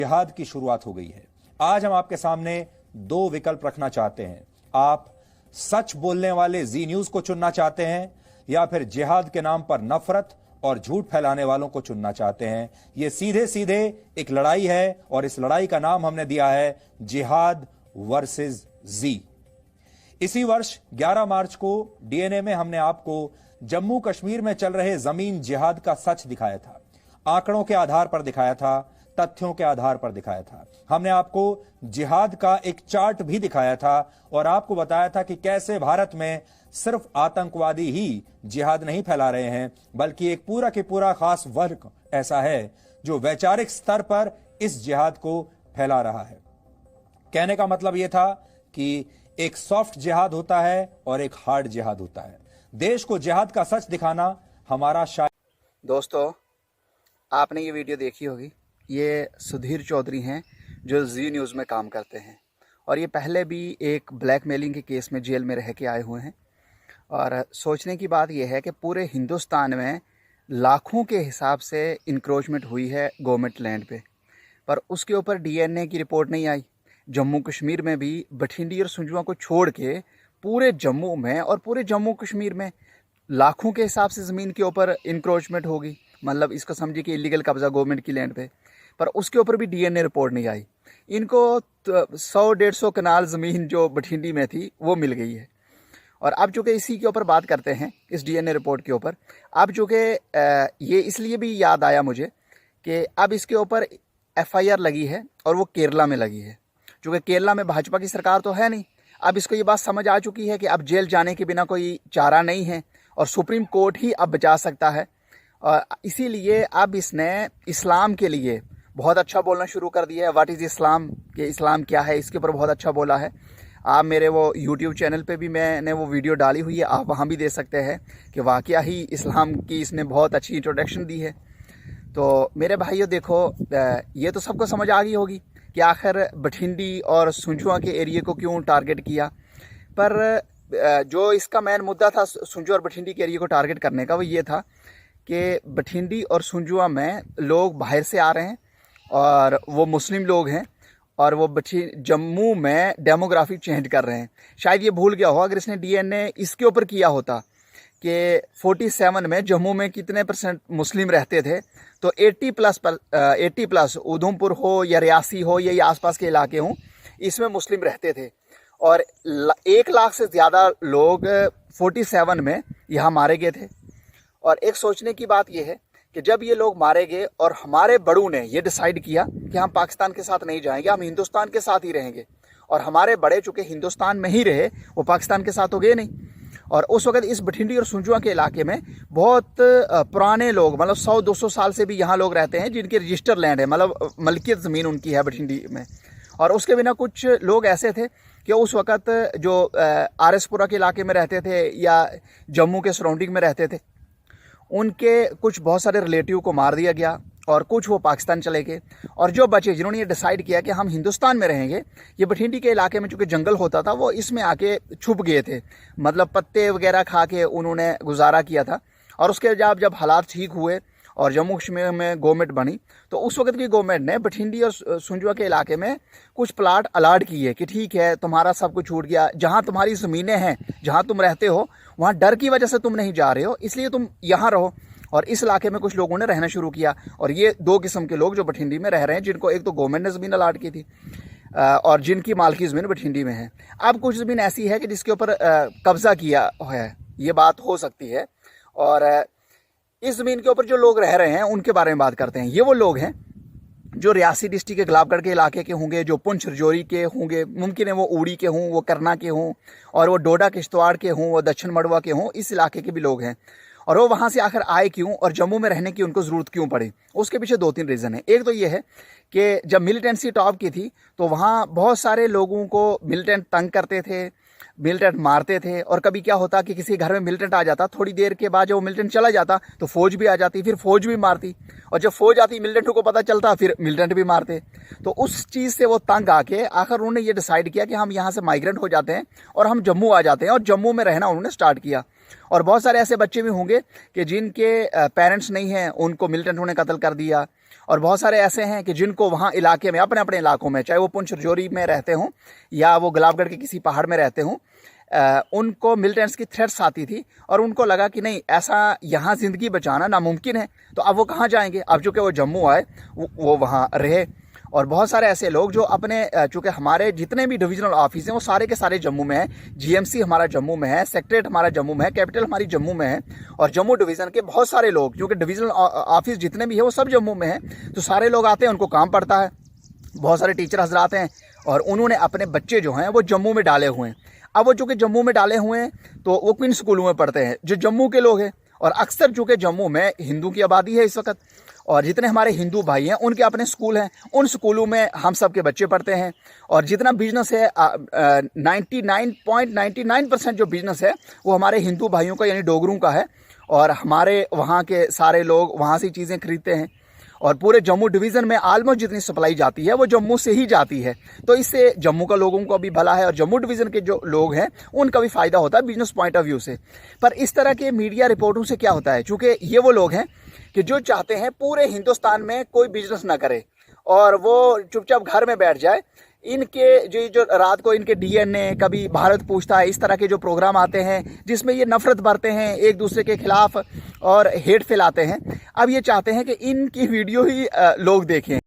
जिहाद की शुरुआत हो गई है। आज हम आपके सामने दो विकल्प रखना चाहते हैं। आप सच बोलने वाले जी न्यूज को चुनना चाहते हैं या फिर जिहाद के नाम पर नफरत और झूठ फैलाने वालों को चुनना चाहते हैं। यह सीधे सीधे एक लड़ाई है और इस लड़ाई का नाम हमने दिया है जिहाद वर्सेस जी। इसी वर्ष 11 मार्च को डीएनए में हमने आपको जम्मू कश्मीर में चल रहे जमीन जिहाद का सच दिखाया था। आंकड़ों के आधार पर दिखाया था, तथ्यों के आधार पर दिखाया था। हमने आपको जिहाद का एक चार्ट भी दिखाया था और आपको बताया था कि कैसे भारत में सिर्फ आतंकवादी ही जिहाद नहीं फैला रहे हैं, बल्कि एक पूरा के पूरा खास वर्ग ऐसा है जो वैचारिक स्तर पर इस जिहाद को फैला रहा है। कहने का मतलब यह था कि एक सॉफ्ट जिहाद होता है और एक हार्ड जिहाद होता है। देश को जिहाद का सच दिखाना हमारा दोस्तों, आपने ये वीडियो देखी होगी। ये सुधीर चौधरी हैं जो जी न्यूज़ में काम करते हैं और ये पहले भी एक ब्लैकमेलिंग के केस में जेल में रह के आए हुए हैं। और सोचने की बात यह है कि पूरे हिंदुस्तान में लाखों के हिसाब से इंक्रोचमेंट हुई है गवर्नमेंट लैंड पे, पर उसके ऊपर डीएनए की रिपोर्ट नहीं आई। जम्मू कश्मीर में भी बठिंडी और सुंजवा को छोड़ के पूरे जम्मू में और पूरे जम्मू कश्मीर में लाखों के हिसाब से ज़मीन के ऊपर इंक्रोचमेंट होगी। मतलब इसको समझिए कि इलीगल कब्जा गवर्नमेंट की लैंड पे, पर उसके ऊपर भी डीएनए रिपोर्ट नहीं आई। इनको 100-150 कनाल ज़मीन जो बठिंडी में थी वो मिल गई है। और अब चूँकि इसी के ऊपर बात करते हैं, इस डीएनए रिपोर्ट के ऊपर, अब चूँकि ये इसलिए भी याद आया मुझे कि अब इसके ऊपर एफआईआर लगी है और वो केरला में लगी है। चूँकि केरला में भाजपा की सरकार तो है नहीं, अब इसको ये बात समझ आ चुकी है कि अब जेल जाने के बिना कोई चारा नहीं है और सुप्रीम कोर्ट ही अब बचा सकता है। और इसीलिए अब इसने इस्लाम के लिए बहुत अच्छा बोलना शुरू कर दिया है। व्हाट इज़ इस्लाम, कि इस्लाम क्या है, इसके ऊपर बहुत अच्छा बोला है। आप मेरे वो यूट्यूब चैनल पे भी मैंने वो वीडियो डाली हुई है, आप वहाँ भी देख सकते हैं कि वाकया ही इस्लाम की इसने बहुत अच्छी इंट्रोडक्शन दी है। तो मेरे भाइयों देखो, ये तो सबको समझ आ गई होगी कि आखिर बठिंडी और सुंजवा के एरिए को क्यों टारगेट किया। पर जो इसका मेन मुद्दा था सुंजवा और बठिंडी के एरिए को टारगेट करने का, वो ये था कि बठिंडी और सुंजवा में लोग बाहर से आ रहे हैं और वो मुस्लिम लोग हैं और वो जम्मू में डेमोग्राफी चेंज कर रहे हैं। शायद ये भूल गया हो, अगर इसने डीएनए इसके ऊपर किया होता कि 47 में जम्मू में कितने % मुस्लिम रहते थे, तो 80 प्लस उधमपुर हो या रियासी हो या आसपास के इलाके हों, इसमें मुस्लिम रहते थे। और 1 लाख से ज़्यादा लोग 47 में यहाँ मारे गए थे। और एक सोचने की बात यह है कि जब ये लोग मारे गए और हमारे बड़ों ने ये डिसाइड किया कि हम पाकिस्तान के साथ नहीं जाएंगे, हम हिंदुस्तान के साथ ही रहेंगे, और हमारे बड़े चूँकि हिंदुस्तान में ही रहे, वो पाकिस्तान के साथ तो गए नहीं। और उस वक्त इस बठिंडी और सुंजवा के इलाके में बहुत पुराने लोग, मतलब 100-200 साल से भी यहाँ लोग रहते हैं जिनके रजिस्टर लैंड है, मतलब मलकियत ज़मीन उनकी है बठिंडी में। और उसके बिना कुछ लोग ऐसे थे कि उस वक़्त जो आरएसपुरा के इलाके में रहते थे या जम्मू के सराउंडिंग में रहते थे, उनके कुछ बहुत सारे रिलेटिव को मार दिया गया और कुछ वो पाकिस्तान चले गए। और जो बचे जिन्होंने ये डिसाइड किया कि हम हिंदुस्तान में रहेंगे, ये बठिंडी के इलाके में चूँकि जंगल होता था, वो इसमें आके छुप गए थे, मतलब पत्ते वगैरह खा के उन्होंने गुजारा किया था। और उसके जब हालात ठीक हुए और जम्मू कश्मीर में गवर्नमेंट बनी, तो उस वक्त की गवर्नमेंट ने बठिंडी और सुंजवा के इलाके में कुछ प्लाट अलाट किए कि ठीक है, तुम्हारा सब कुछ छूट गया, जहाँ तुम्हारी ज़मीनें हैं, जहाँ तुम रहते हो, वहाँ डर की वजह से तुम नहीं जा रहे हो, इसलिए तुम यहाँ रहो। और इस इलाके में कुछ लोगों ने रहना शुरू किया। और ये 2 किस्म के लोग जो बठिंडी में रह रहे हैं, जिनको एक तो गवर्नमेंट ने ज़मीन अलाट की थी और जिनकी मालकी ज़मीन बठिंडी में है। अब कुछ ज़मीन ऐसी है कि जिसके ऊपर कब्ज़ा किया है, ये बात हो सकती है। और इस ज़मीन के ऊपर जो लोग रह रहे हैं उनके बारे में बात करते हैं। ये वो लोग हैं जो रियासी डिस्ट्रिक्ट के गुलाबगढ़ के इलाके के होंगे, जो पुंछ रजौरी के होंगे, मुमकिन है वो उड़ी के हों, वो करना के हों, और वो डोडा किश्तवाड़ के हों, वो दक्षिण मड़वा के हों, इस इलाके के भी लोग हैं। और वो वहाँ से आखिर आए क्यों और जम्मू में रहने की उनको ज़रूरत क्यों पड़ी, उसके पीछे 2-3 रीज़न है। एक तो ये है कि जब मिलिटेंसी टॉप की थी तो वहाँ बहुत सारे लोगों को मिलिटेंट तंग करते थे, मिलिटेंट मारते थे। और कभी क्या होता कि किसी घर में मिलिटेंट आ जाता, थोड़ी देर के बाद जब वो मिलिटेंट चला जाता तो फौज भी आ जाती, फिर फौज भी मारती, और जब फौज आती मिलिटेंट को पता चलता फिर मिलिटेंट भी मारते। तो उस चीज़ से वो तंग आके आखिर उन्होंने ये डिसाइड किया कि हम यहाँ से माइग्रेंट हो जाते हैं और हम जम्मू आ जाते हैं, और जम्मू में रहना उन्होंने स्टार्ट किया। और बहुत सारे ऐसे बच्चे भी होंगे कि जिनके पेरेंट्स नहीं हैं, उनको मिलिटेंटों ने कत्ल कर दिया, और बहुत सारे ऐसे हैं कि जिनको वहाँ इलाके में अपने अपने इलाकों में, चाहे वो पुंछ रजौरी में रहते हों या वो गुलाबगढ़ के किसी पहाड़ में रहते हों, उनको मिलिटेंट्स की थ्रेट्स आती थी और उनको लगा कि नहीं, ऐसा यहाँ ज़िंदगी बचाना नामुमकिन है। तो अब वो कहाँ जाएंगे? अब चूँकि वो जम्मू आए, वो वहाँ रहे। और बहुत सारे ऐसे लोग जो अपने, चूँकि हमारे जितने भी डिविजनल ऑफिस हैं वो सारे के सारे जम्मू में हैं। जीएमसी हमारा जम्मू में है, सेक्रेटरीट हमारा जम्मू में है, कैपिटल हमारी जम्मू में है। और जम्मू डिवीज़न के बहुत सारे लोग, क्योंकि डिविजनल ऑफिस जितने भी है वो सब जम्मू में हैं, तो सारे लोग आते हैं, उनको काम पड़ता है। बहुत सारे टीचर हजरात हैं और उन्होंने अपने बच्चे जो हैं वो जम्मू में डाले हुए हैं। अब वो चूँकि जम्मू में डाले हुए हैं तो वो किन स्कूलों में पढ़ते हैं? जो जम्मू के लोग हैं। और अक्सर चूँकि जम्मू में हिंदू की आबादी है इस वक्त, और जितने हमारे हिंदू भाई हैं उनके अपने स्कूल हैं, उन स्कूलों में हम सब के बच्चे पढ़ते हैं। और जितना बिजनेस है 99.99% जो बिजनेस है वो हमारे हिंदू भाइयों का, यानी डोगरों का है। और हमारे वहाँ के सारे लोग वहाँ से चीज़ें खरीदते हैं। और पूरे जम्मू डिवीज़न में ऑलमोस्ट जितनी सप्लाई जाती है वो जम्मू से ही जाती है। तो इससे जम्मू का लोगों को भी भला है और जम्मू डिवीज़न के जो लोग हैं उनका भी फ़ायदा होता है बिजनेस पॉइंट ऑफ व्यू से। पर इस तरह के मीडिया रिपोर्टों से क्या होता है, चूँकि ये वो लोग हैं कि जो चाहते हैं पूरे हिंदुस्तान में कोई बिजनेस ना करे और वो चुपचाप घर में बैठ जाए। इनके जो रात को इनके डीएनए, कभी भारत पूछता है, इस तरह के जो प्रोग्राम आते हैं जिसमें ये नफरत बरते हैं एक दूसरे के खिलाफ और हेट फैलाते हैं, अब ये चाहते हैं कि इनकी वीडियो ही लोग देखें।